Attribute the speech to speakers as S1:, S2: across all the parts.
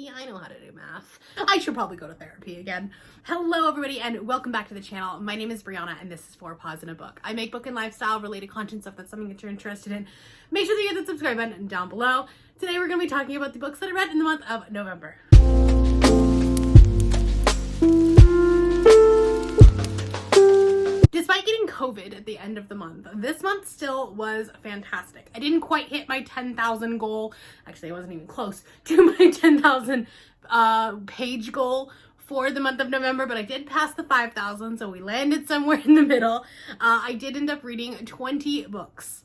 S1: See, I know how to do math. I should probably go to therapy again. Hello everybody and welcome back to the channel. My name is Brianna and this is For a Pause in a Book. I make book and lifestyle related content, so if that's something that you're interested in, make sure that you hit the subscribe button down below. Today we're going to be talking about the books that I read in the month of November. Despite getting COVID at the end of the month, this month still was fantastic. I didn't quite hit my 10,000 goal. Actually, I wasn't even close to my 10,000 page goal for the month of November, but I did pass the 5,000, so we landed somewhere in the middle. I did end up reading 20 books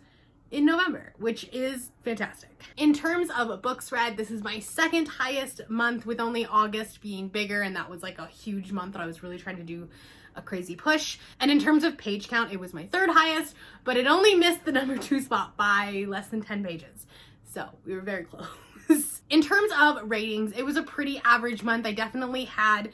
S1: in November, which is fantastic. In terms of books read, this is my second highest month, with only August being bigger, and that was like a huge month that I was really trying to do a crazy push. And in terms of page count, it was my third highest, but it only missed the number 2 spot by less than 10 pages. So we were very close. In terms of ratings, it was a pretty average month. I definitely had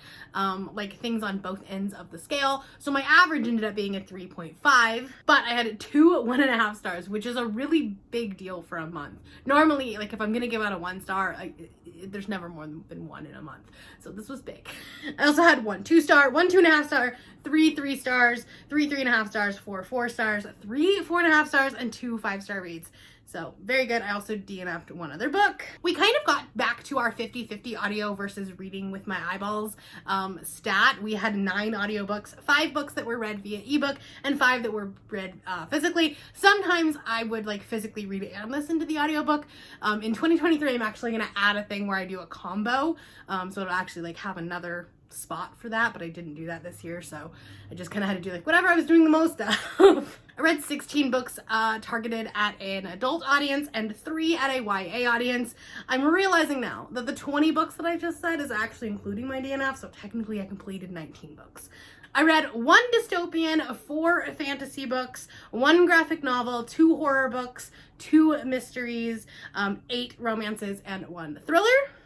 S1: like things on both ends of the scale. So my average ended up being a 3.5, but I had 2 1.5 stars, which is a really big deal for a month. Normally, like if I'm gonna give out a 1 star, there's never more than 1 in a month. So this was big. I also had 1 2 star, 1 2.5 star, 3 3 stars, 3 3.5 stars, 4 4 stars, 3 4.5 stars, and 2 5-star reads. So very good. I also DNF'd 1 other book. We kind of got back to our 50-50 audio versus reading with my eyeballs stat. We had 9 audiobooks, 5 books that were read via ebook, and 5 that were read physically. Sometimes I would like physically read it and listen to the audiobook. In 2023, I'm actually going to add a thing where I do a combo. So it'll actually like have another spot for that, but I didn't do that this year, so I just kind of had to do like whatever I was doing the most of. I read 16 books targeted at an adult audience and 3 at a YA audience. I'm realizing now that the 20 books that I just said is actually including my DNF, so technically I completed 19 books. I read 1 dystopian, 4 fantasy books, 1 graphic novel, 2 horror books, 2 mysteries, 8 romances, and 1 thriller.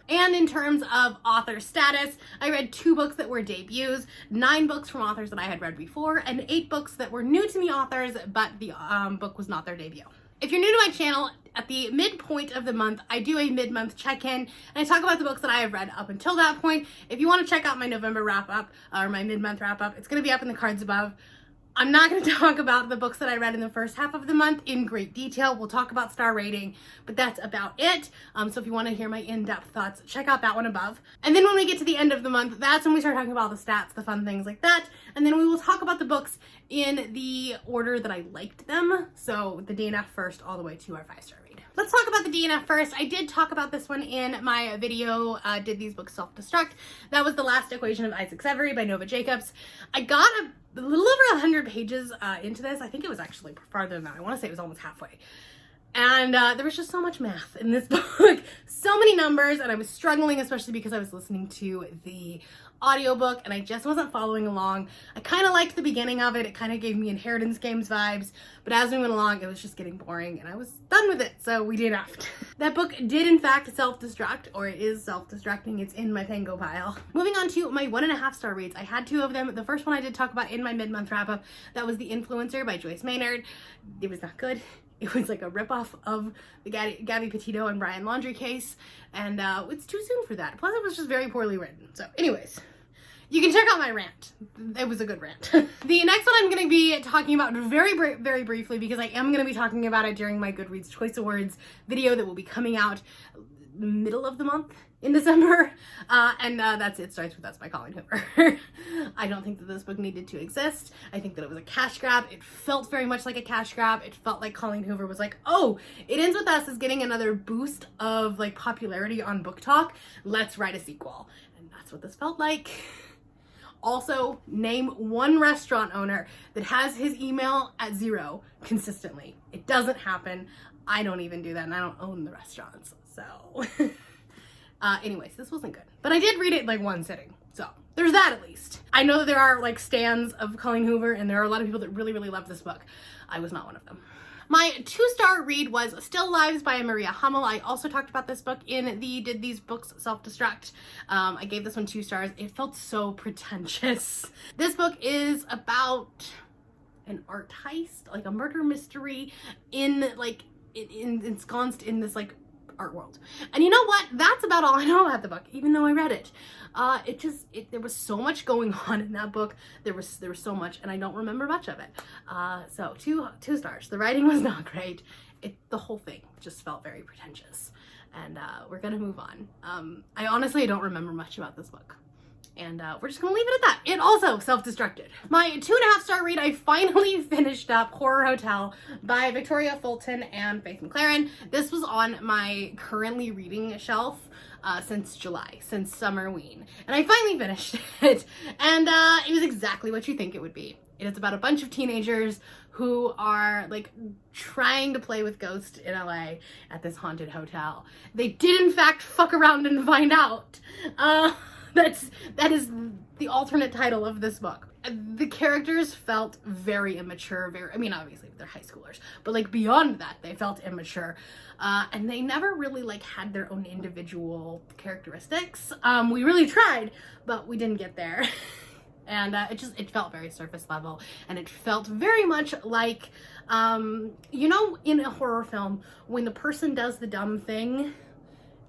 S1: And in terms of author status, I read 2 books that were debuts, 9 books from authors that I had read before, and 8 books that were new to me authors, but the book was not their debut. If you're new to my channel, at the midpoint of the month, I do a mid-month check-in, and I talk about the books that I have read up until that point. If you want to check out my November wrap-up, or my mid-month wrap-up, it's going to be up in the cards above. I'm not going to talk about the books that I read in the first half of the month in great detail. We'll talk about star rating, but that's about it. So if you want to hear my in-depth thoughts, check out that one above. And then when we get to the end of the month, that's when we start talking about the stats, the fun things like that. And then we will talk about the books in the order that I liked them. So the DNF first, all the way to our 5-star read. Let's talk about the DNF first. I did talk about this one in my video, Did These Books Self-Destruct? That was The Last Equation of Isaac Severy by Nova Jacobs. I got a little over 100 pages into this. I think it was actually farther than that. I want to say it was almost halfway. And there was just so much math in this book. So many numbers, and I was struggling, especially because I was listening to the audiobook and I just wasn't following along. I kind of liked the beginning of it. It kind of gave me Inheritance Games vibes, but as we went along, it was just getting boring and I was done with it, so we DNF'd. That book did in fact self-destruct, or it is self-destructing. It's in my Tango pile. Moving on to my 1.5 star reads. I had 2 of them. The first one I did talk about in my mid-month wrap-up. That was The Influencer by Joyce Maynard. It was not good. It was like a ripoff of the Gabby Petito and Brian Laundrie case, and it's too soon for that. Plus, it was just very poorly written. So anyways, you can check out my rant. It was a good rant. The next one I'm going to be talking about very briefly, because I am going to be talking about it during my Goodreads Choice Awards video that will be coming out middle of the month in December, and that's It Starts With Us by Colleen Hoover. I don't think that this book needed to exist. I think that it was a cash grab. It felt very much like a cash grab. It felt like Colleen Hoover was like, oh, It Ends With Us is getting another boost of like popularity on Book Talk. Let's write a sequel. And that's what this felt like. Also, name 1 restaurant owner that has his email at 0 consistently. It doesn't happen. I don't even do that, and I don't own the restaurants, so. Anyways, this wasn't good. But I did read it in like 1 sitting, so there's that at least. I know that there are like stans of Colleen Hoover, and there are a lot of people that really love this book. I was not one of them. My 2-star read was Still Lives by Maria Hummel. I also talked about this book in the Did These Books Self-Destruct? I gave this one 2 stars. It felt so pretentious. This book is about an art heist, like a murder mystery ensconced in this like art world. And you know what? That's about all I know about the book, even though I read it. There was so much going on in that book. There was so much, and I don't remember much of it. So two stars. The writing was not great. The whole thing just felt very pretentious. And we're gonna move on. I honestly don't remember much about this book. And we're just gonna leave it at that. It also self-destructed. My 2.5-star read, I finally finished up Horror Hotel by Victoria Fulton and Faith McLaren. This was on my currently reading shelf since July, since Summerween. And I finally finished it. And it was exactly what you think it would be. It is about a bunch of teenagers who are like trying to play with ghosts in LA at this haunted hotel. They did in fact fuck around and find out. That is the alternate title of this book. The characters felt very immature, I mean, obviously they're high schoolers, but like beyond that, they felt immature. And they never really like had their own individual characteristics. We really tried, but we didn't get there. And it felt very surface level, and it felt very much like, you know, in a horror film, when the person does the dumb thing,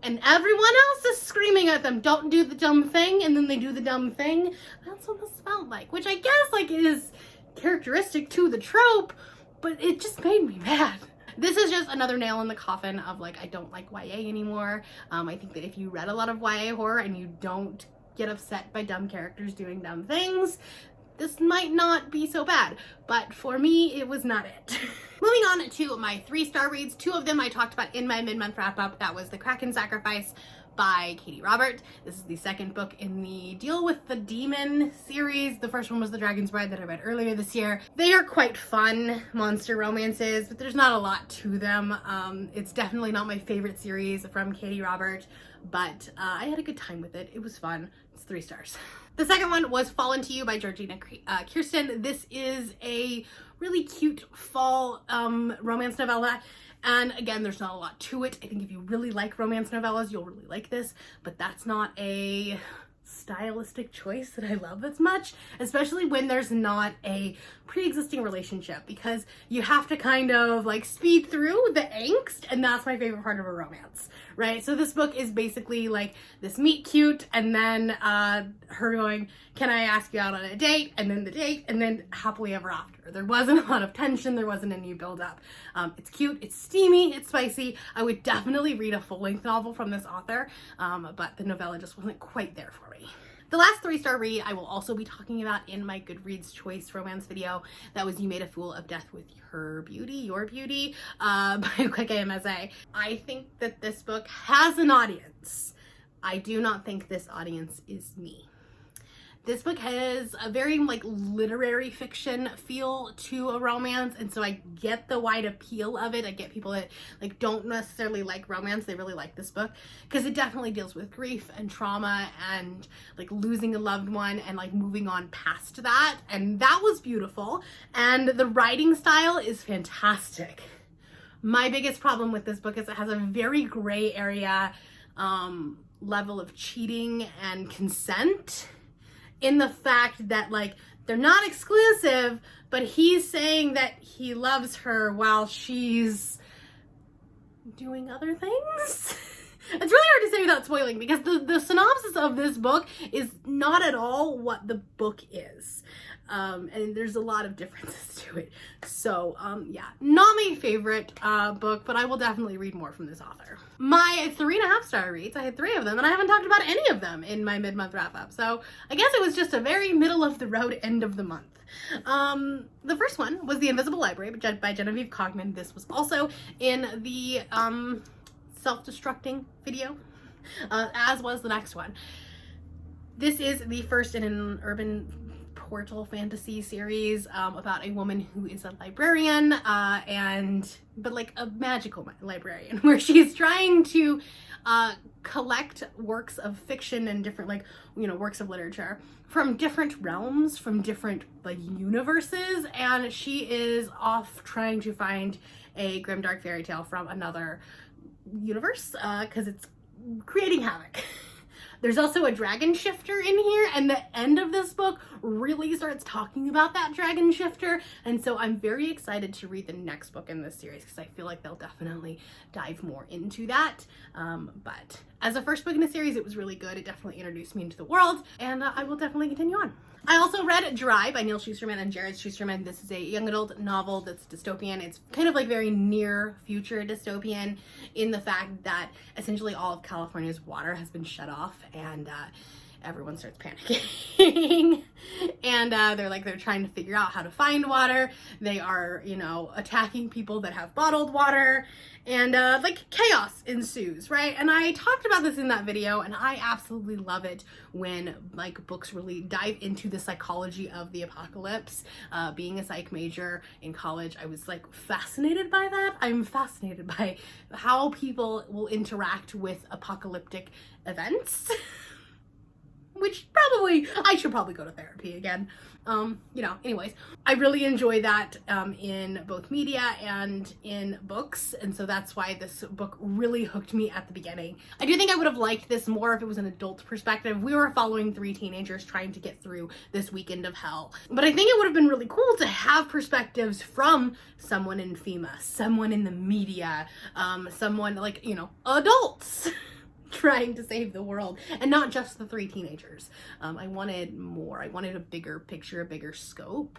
S1: and everyone else is screaming at them, don't do the dumb thing, and then they do the dumb thing. That's what this felt like, which I guess like is characteristic to the trope, but it just made me mad. This is just another nail in the coffin of like, I don't like YA anymore. I think that if you read a lot of YA horror and you don't get upset by dumb characters doing dumb things, this might not be so bad, but for me, it was not it. Moving on to my 3-star reads, 2 of them I talked about in my mid-month wrap-up. That was The Kraken Sacrifice by Katie Robert. This is the second book in the Deal with the Demon series. The first one was The Dragon's Bride that I read earlier this year. They are quite fun monster romances, but there's not a lot to them. It's definitely not my favorite series from Katie Robert, but I had a good time with it. It was fun. It's 3 stars. The second one was Fallen to You by Georgina Kirsten. This is a really cute fall romance novella. And again, there's not a lot to it. I think if you really like romance novellas, you'll really like this, but that's not a stylistic choice that I love as much, especially when there's not a pre-existing relationship, because you have to kind of like speed through the angst, and that's my favorite part of a romance, right? So this book is basically like this meet cute, and then her going, can I ask you out on a date, and then the date, and then happily ever after. There wasn't a lot of tension, there wasn't any build up. It's cute, it's steamy, it's spicy. I would definitely read a full-length novel from this author, but the novella just wasn't quite there for me. The last 3-star read I will also be talking about in my Goodreads Choice Romance video. That was You Made a Fool of Death with Your Beauty by Quick AMSA. I think that this book has an audience. I do not think this audience is me. This book has a very like literary fiction feel to a romance, and so I get the wide appeal of it. I get people that like don't necessarily like romance, they really like this book, because it definitely deals with grief and trauma and like losing a loved one and like moving on past that, and that was beautiful, and the writing style is fantastic. My biggest problem with this book is it has a very gray area level of cheating and consent, in the fact that like they're not exclusive, but he's saying that he loves her while she's doing other things. It's really hard to say without spoiling, because the synopsis of this book is not at all what the book is. And there's a lot of differences to it. So yeah, not my favorite book, but I will definitely read more from this author. My 3.5-star reads, I had 3 of them, and I haven't talked about any of them in my mid-month wrap-up. So I guess it was just a very middle-of-the-road end of the month. The first one was The Invisible Library by Genevieve Cogman. This was also in the self-destructing video, as was the next one. This is the first in an urban portal fantasy series about a woman who is a librarian, but like a magical librarian, where she's trying to collect works of fiction and different like, you know, works of literature from different realms, from different like universes, and she is off trying to find a grimdark fairy tale from another universe because it's creating havoc. There's also a dragon shifter in here, and the end of this book really starts talking about that dragon shifter, and so I'm very excited to read the next book in this series because I feel like they'll definitely dive more into that. But as a first book in the series, it was really good. It definitely introduced me into the world, and I will definitely continue on. I also read Dry by Neal Shusterman and Jared Shusterman. This is a young adult novel that's dystopian. It's kind of like very near future dystopian in the fact that essentially all of California's water has been shut off, and everyone starts panicking. And they're trying to figure out how to find water. They are, attacking people that have bottled water, and like chaos ensues, right? And I talked about this in that video, and I absolutely love it when like books really dive into the psychology of the apocalypse. Being a psych major in college, I was like fascinated by that. I'm fascinated by how people will interact with apocalyptic events. Which I should probably go to therapy again. Anyways, I really enjoy that in both media and in books, and so that's why this book really hooked me at the beginning. I do think I would have liked this more if it was an adult perspective. We were following 3 teenagers trying to get through this weekend of hell. But I think it would have been really cool to have perspectives from someone in FEMA, someone in the media, someone like, adults. Trying to save the world, and not just the 3 teenagers. I wanted more. I wanted a bigger picture, a bigger scope.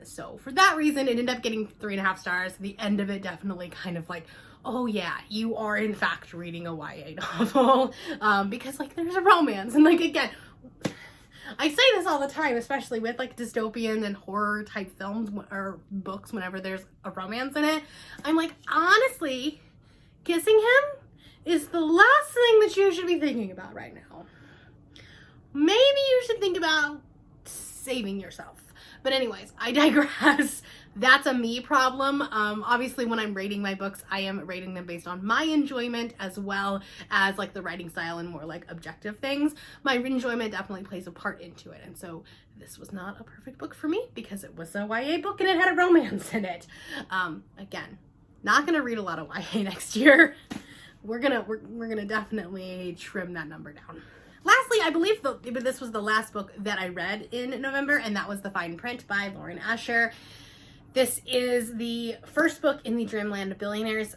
S1: So for that reason, it ended up getting 3.5 stars. The end of it definitely kind of like, oh yeah, you are in fact reading a YA novel, because like there's a romance, and like again, I say this all the time, especially with like dystopian and horror type films or books, whenever there's a romance in it, I'm like, honestly, kissing him is the last thing that you should be thinking about right now. Maybe you should think about saving yourself. But anyways, I digress. That's a me problem. Obviously, when I'm rating my books, I am rating them based on my enjoyment as well as like the writing style and more like objective things. My enjoyment definitely plays a part into it. And so this was not a perfect book for me because it was a YA book and it had a romance in it. Again, not gonna read a lot of YA next year. We're gonna definitely trim that number down. Lastly, I believe this was the last book that I read in November, and that was The Fine Print by Lauren Asher. This is the first book in the Dreamland Billionaires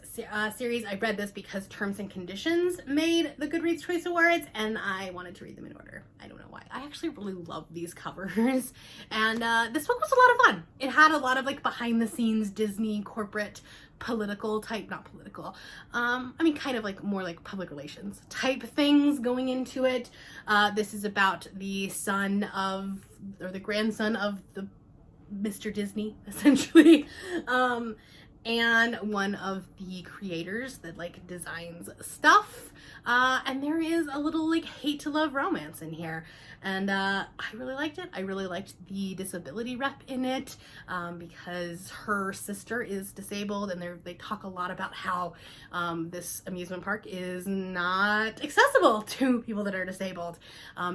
S1: series. I read this because Terms and Conditions made the Goodreads Choice Awards, and I wanted to read them in order. I don't know why. I actually really love these covers, and this book was a lot of fun. It had a lot of like behind the scenes Disney corporate political type, not political, kind of like more like public relations type things going into it. This is about the son of, or the grandson of the Mr. Disney, essentially, and one of the creators that like designs stuff, and there is a little like hate to love romance in here, and I really liked it. I really liked the disability rep in it, because her sister is disabled, and they talk a lot about how this amusement park is not accessible to people that are disabled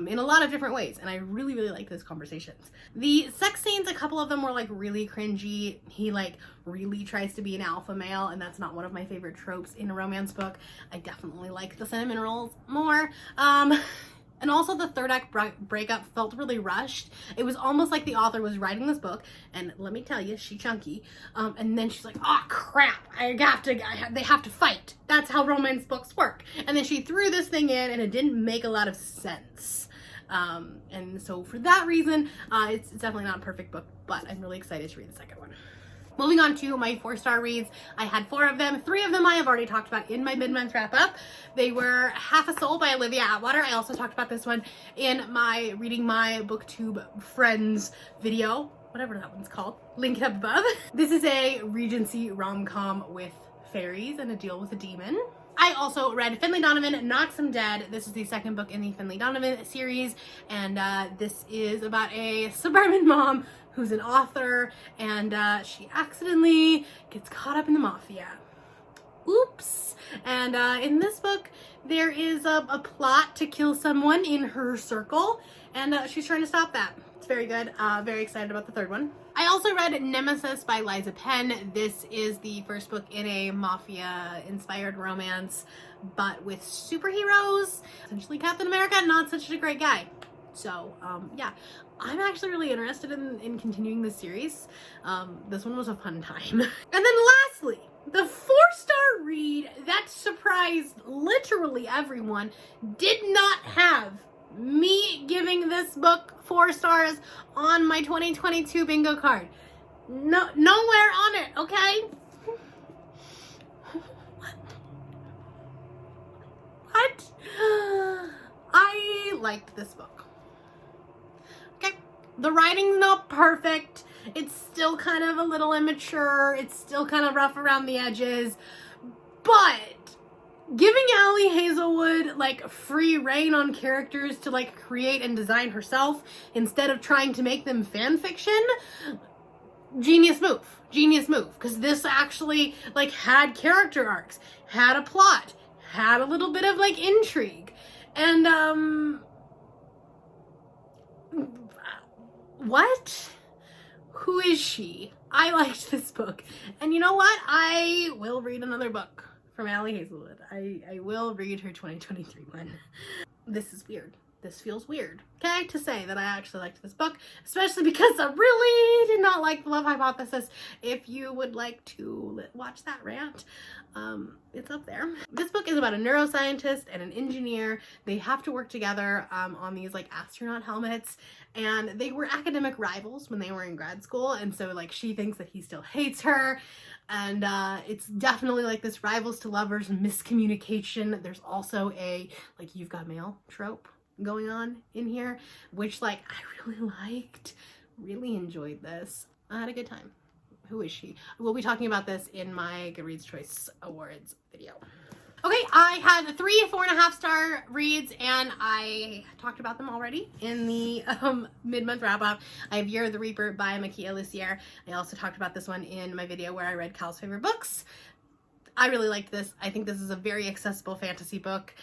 S1: in a lot of different ways, and I really like those conversations. The sex scenes, a couple of them were like really cringy. He like really tries to be an alpha male, and that's not one of my favorite tropes in a romance book. I definitely like the cinnamon rolls more. And also the third act breakup felt really rushed. It was almost like the author was writing this book, and let me tell you, she's chunky. And then she's like, oh crap, they have to fight. That's how romance books work. And then she threw this thing in, and it didn't make a lot of sense. And so for that reason, it's definitely not a perfect book, but I'm really excited to read the second one. Moving on to my 4-star reads, I had 4 of them. 3 of them I have already talked about in my mid-month wrap-up. They were Half a Soul by Olivia Atwater. I also talked about this one in my Reading My BookTube Friends video, whatever that one's called. Link up above. This is a Regency rom-com with fairies and a deal with a demon. I also read Finlay Donovan Knocks 'Em Dead. This is the second book in the Finlay Donovan series, and this is about a suburban mom who's an author, and she accidentally gets caught up in the mafia. Oops. And in this book, there is a plot to kill someone in her circle, and she's trying to stop that. It's very good. Very excited about the third one. I also read Nemesis by Liza Penn. This is the first book in a mafia-inspired romance, but with superheroes. Essentially Captain America, not such a great guy. So, yeah, I'm actually really interested in continuing this series. This one was a fun time. And then lastly, the 4-star read that surprised literally everyone did not have me giving this book 4 stars on my 2022 bingo card. No, nowhere on it, okay? What? I liked this book. Okay, the writing's not perfect. It's still kind of a little immature. It's still kind of rough around the edges, but giving Ali Hazelwood like free reign on characters to like create and design herself instead of trying to make them fan fiction, genius move, because this actually like had character arcs, had a plot, had a little bit of like intrigue, and what? Who is she? I liked this book, and you know what? I will read another book from Ali Hazelwood. I will read her 2023 one. This is weird. This feels weird, okay, to say that I actually liked this book, especially because I really did not like The Love Hypothesis. If you would like to watch that rant, it's up there. This book is about a neuroscientist and an engineer. They have to work together on these like astronaut helmets, and they were academic rivals when they were in grad school, and so like she thinks that he still hates her, and it's definitely like this rivals to lovers miscommunication. There's also a like you've got mail trope going on in here, which like I really liked, really enjoyed this. I had a good time. Who is she? We'll be talking about this in my Goodreads Choice Awards video. Okay, I had 3 4.5-star reads, and I talked about them already in the mid-month wrap-up. I have Year of the Reaper by Makia Lussier. I also talked about this one in my video where I read Cal's favorite books. I really liked this. I think this is a very accessible fantasy book.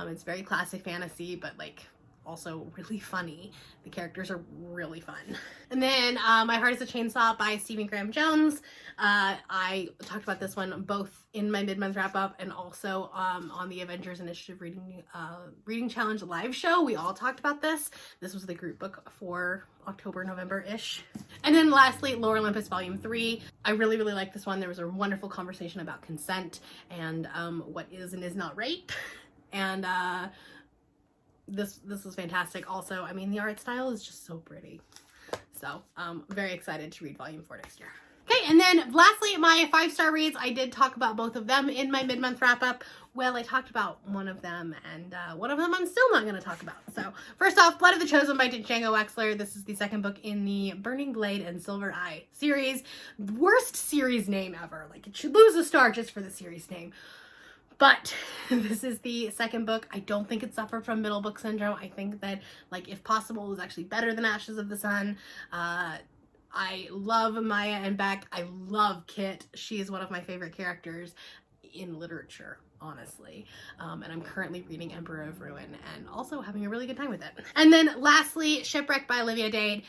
S1: It's very classic fantasy, but like also really funny. The characters are really fun. And then My Heart is a Chainsaw by Stephen Graham Jones. I talked about this one both in my mid-month wrap-up and also on the Avengers Initiative Reading Challenge live show. We all talked about this. This was the group book for October, November-ish. And then lastly, Lore Olympus Volume 3. I really, really liked this one. There was a wonderful conversation about consent and what is and is not rape. And this was fantastic. Also, I mean, the art style is just so pretty. So, very excited to read Volume 4 next year. Okay, and then lastly, my 5-star reads. I did talk about both of them in my mid-month wrap-up. Well, I talked about one of them, and one of them I'm still not going to talk about. So, first off, Blood of the Chosen by Django Wexler. This is the second book in the Burning Blade and Silver Eye series. Worst series name ever. Like, it should lose a star just for the series name. But this is the second book. I don't think it suffered from middle book syndrome. I think that, like, if possible, it was actually better than Ashes of the Sun. I love Maya and Beck. I love Kit. She is one of my favorite characters in literature, honestly. And I'm currently reading Emperor of Ruin and also having a really good time with it. And then lastly, Shipwreck by Olivia Dade.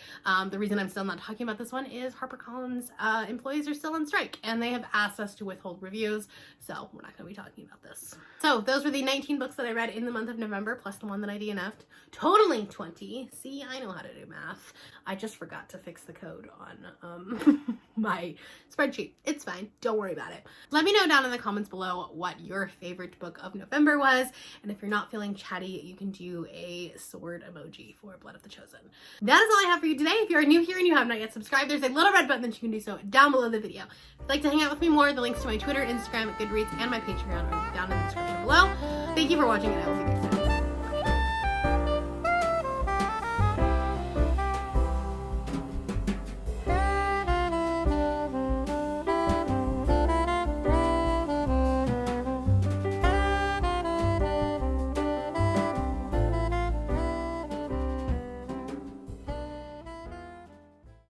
S1: The reason I'm still not talking about this one is HarperCollins employees are still on strike and they have asked us to withhold reviews, so we're not going to be talking about this. So those were the 19 books that I read in the month of November, plus the one that I DNF'd, totaling 20. See, I know how to do math. I just forgot to fix the code on my spreadsheet. It's fine. Don't worry about it. Let me know down in the comments below what your favorite book of November was, and if you're not feeling chatty, you can do a sword emoji for Blood of the Chosen. That is all I have for you today. If you're new here and you have not yet subscribed, there's a little red button that you can do so down below the video. If you'd like to hang out with me more, the links to my Twitter, Instagram, Goodreads, and my Patreon are down in the description below. Thank you for watching, and I will see you next time.